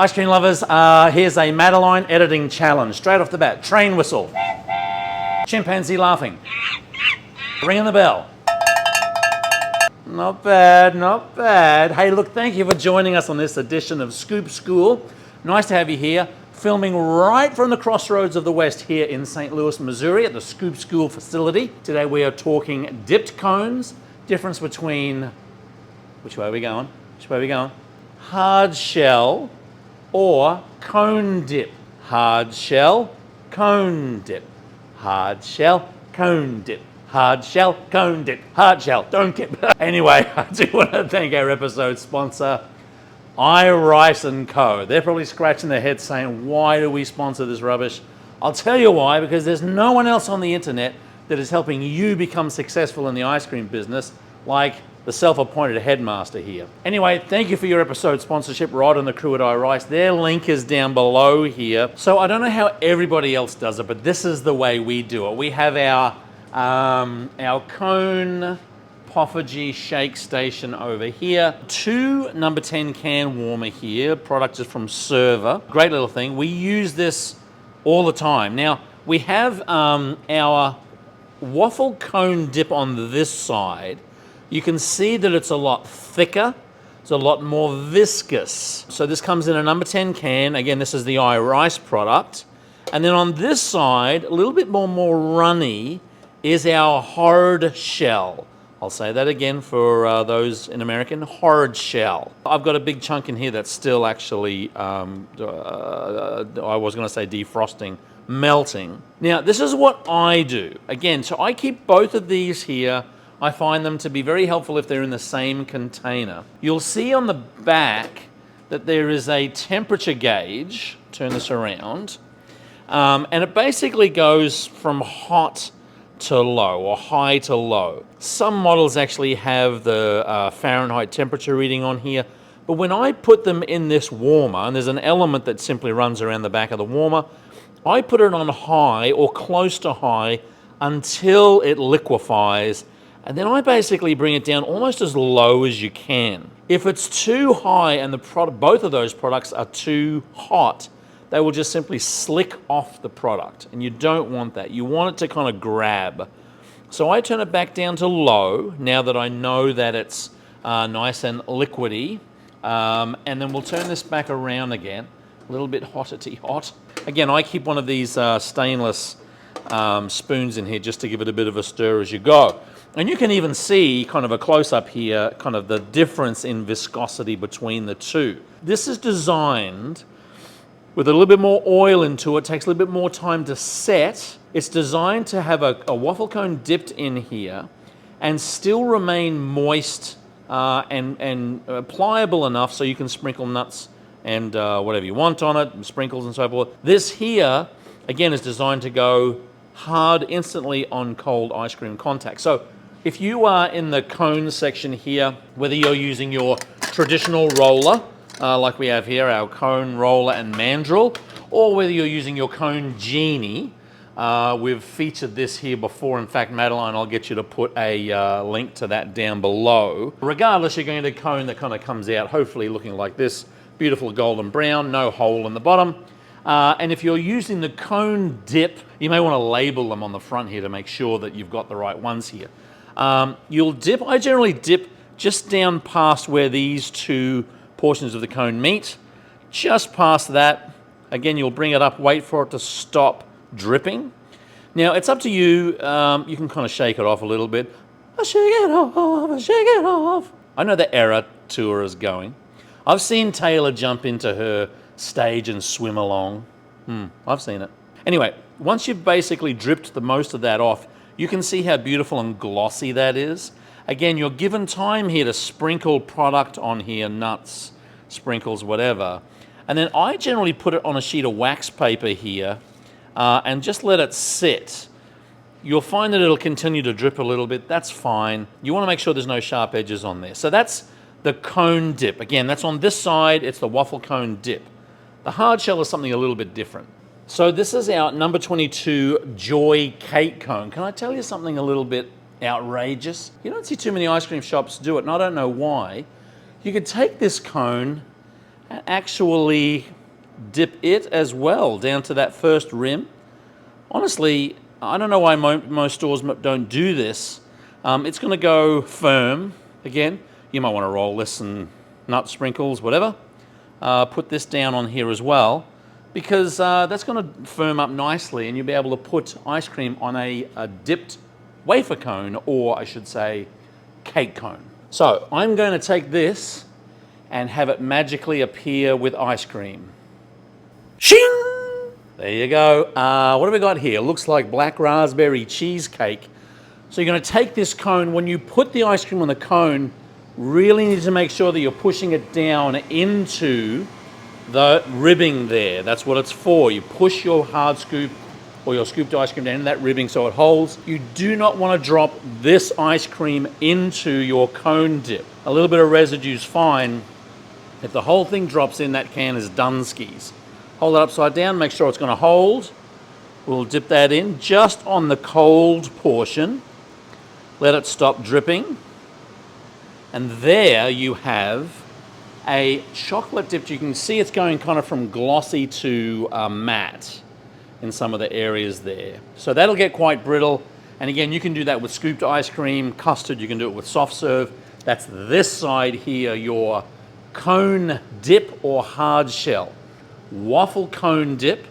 Ice cream lovers, here's a Madeline editing challenge. Straight off the bat, train whistle. Chimpanzee laughing. Ringing the bell. Not bad, not bad. Hey, look, thank you for joining us on this edition of Scoop School. Nice to have you here, filming right from the crossroads of the West here in St. Louis, Missouri at the Scoop School facility. Today we are talking dipped cones, difference between, which way are we going? Which way are we going? Hard shell or cone dip. Hard shell, cone dip. Hard shell, cone dip. Hard shell, cone dip. Hard shell, don't dip. Anyway, I do want to thank our episode sponsor, iRice & Co. They're probably scratching their heads saying, why do we sponsor this rubbish? I'll tell you why, because there's no one else on the internet that is helping you become successful in the ice cream business like the self-appointed headmaster here. Anyway, thank you for your episode sponsorship, Rod and the crew at iRice. Their link is down below here. So I don't know how everybody else does it, but this is the way we do it. We have our cone Poffergy shake station over here. 2 number 10 can warmer here. Product is from Server. Great little thing. We use this all the time. Now, we have our waffle cone dip on this side. You can see that it's a lot thicker. It's a lot more viscous. So this comes in a number 10 can. Again, this is the iRice product. And then on this side, a little bit more runny, is our hard shell. I'll say that again for those in American, hard shell. I've got a big chunk in here that's still actually, I was gonna say defrosting, melting. Now, this is what I do. Again, so I keep both of these here. I find them to be very helpful if they're in the same container. You'll see on the back that there is a temperature gauge, turn this around, and it basically goes from hot to low or high to low. Some models actually have the Fahrenheit temperature reading on here, but when I put them in this warmer, and there's an element that simply runs around the back of the warmer, I put it on high or close to high until it liquefies, and then I basically bring it down almost as low as you can. If it's too high and both of those products are too hot, they will just simply slick off the product, and you don't want that. You want it to kind of grab. So I turn it back down to low now that I know that it's nice and liquidy, and then we'll turn this back around again, a little bit hot. Again, I keep one of these stainless spoons in here just to give it a bit of a stir as you go. And you can even see kind of a close-up here, kind of the difference in viscosity between the two. This is designed with a little bit more oil into it, takes a little bit more time to set. It's designed to have a waffle cone dipped in here and still remain moist and pliable enough so you can sprinkle nuts and whatever you want on it, sprinkles and so forth. This here, again, is designed to go hard instantly on cold ice cream contact. So if you are in the cone section here, whether you're using your traditional roller, like we have here, our cone roller and mandrel, or whether you're using your Conegenie, we've featured this here before. In fact, Madeline, I'll get you to put a link to that down below. Regardless, you're going to get a cone that kind of comes out, hopefully looking like this, beautiful golden brown, no hole in the bottom. And if you're using the cone dip, you may want to label them on the front here to make sure that you've got the right ones here. You'll dip, I generally dip just down past where these two portions of the cone meet, just past that. Again, you'll bring it up, wait for it to stop dripping. Now, it's up to you. You can kind of shake it off a little bit. I shake it off, I shake it off. I know the era tour is going. I've seen Taylor jump into her stage and swim along. I've seen it. Anyway, once you've basically dripped the most of that off, you can see how beautiful and glossy that is. Again, you're given time here to sprinkle product on here, nuts, sprinkles, whatever. And then I generally put it on a sheet of wax paper here and just let it sit. You'll find that it'll continue to drip a little bit. That's fine. You want to make sure there's no sharp edges on there. So that's the cone dip. Again, that's on this side. It's the waffle cone dip. The hard shell is something a little bit different. So this is our number 22 Joy Cake Cone. Can I tell you something a little bit outrageous? You don't see too many ice cream shops do it, and I don't know why. You could take this cone and actually dip it as well down to that first rim. Honestly, I don't know why most stores don't do this. It's going to go firm. Again, you might want to roll this and nut sprinkles, whatever. Put this down on here as well, because that's going to firm up nicely, and you'll be able to put ice cream on a dipped wafer cone, or I should say cake cone. So I'm going to take this and have it magically appear with ice cream. Shing! There you go. What have we got here? Looks like black raspberry cheesecake. So you're going to take this cone. When you put the ice cream on the cone, really need to make sure that you're pushing it down into the ribbing there. That's what it's for. You push your hard scoop or your scooped ice cream down into that ribbing so it holds. You do not want to drop this ice cream into your cone dip. A little bit of residue is fine. If the whole thing drops in, that can is Dunskies. Hold it upside down, make sure it's going to hold. We'll dip that in just on the cold portion. Let it stop dripping. And there you have a chocolate dip. You can see it's going kind of from glossy to matte in some of the areas there. So that'll get quite brittle. And again, you can do that with scooped ice cream, custard, you can do it with soft serve. That's this side here, your cone dip or hard shell. Waffle cone dip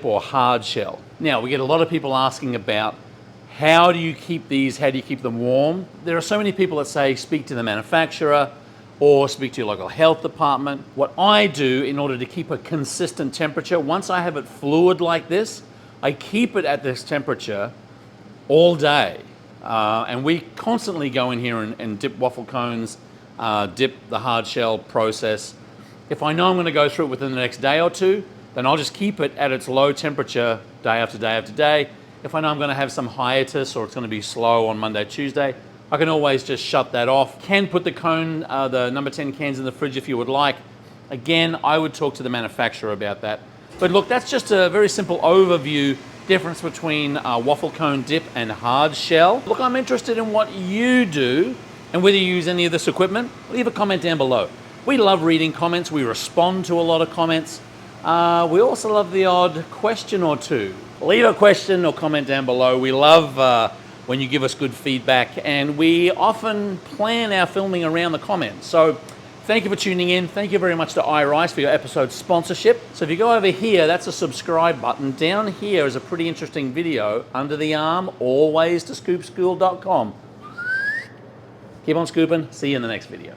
or hard shell. Now, we get a lot of people asking about how do you keep these, how do you keep them warm? There are so many people that say speak to the manufacturer or speak to your local health department. What I do in order to keep a consistent temperature, once I have it fluid like this, I keep it at this temperature all day. And we constantly go in here and dip waffle cones, dip the hard shell process. If I know I'm going to go through it within the next day or two, then I'll just keep it at its low temperature day after day after day. If I know I'm going to have some hiatus or it's going to be slow on Monday, Tuesday, I can always just shut that off. Can put the cone, the number 10 cans in the fridge if you would like. Again, I would talk to the manufacturer about that. But look, that's just a very simple overview difference between waffle cone dip and hard shell. Look, I'm interested in what you do and whether you use any of this equipment. Leave a comment down below. We love reading comments. We respond to a lot of comments. We also love the odd question or two. Leave a question or comment down below. We love when you give us good feedback, and we often plan our filming around the comments. So thank you for tuning in. Thank you very much to iRice for your episode sponsorship. So if you go over here, that's a subscribe button. Down here is a pretty interesting video. Under the arm, always to scoopschool.com. Keep on scooping. See you in the next video.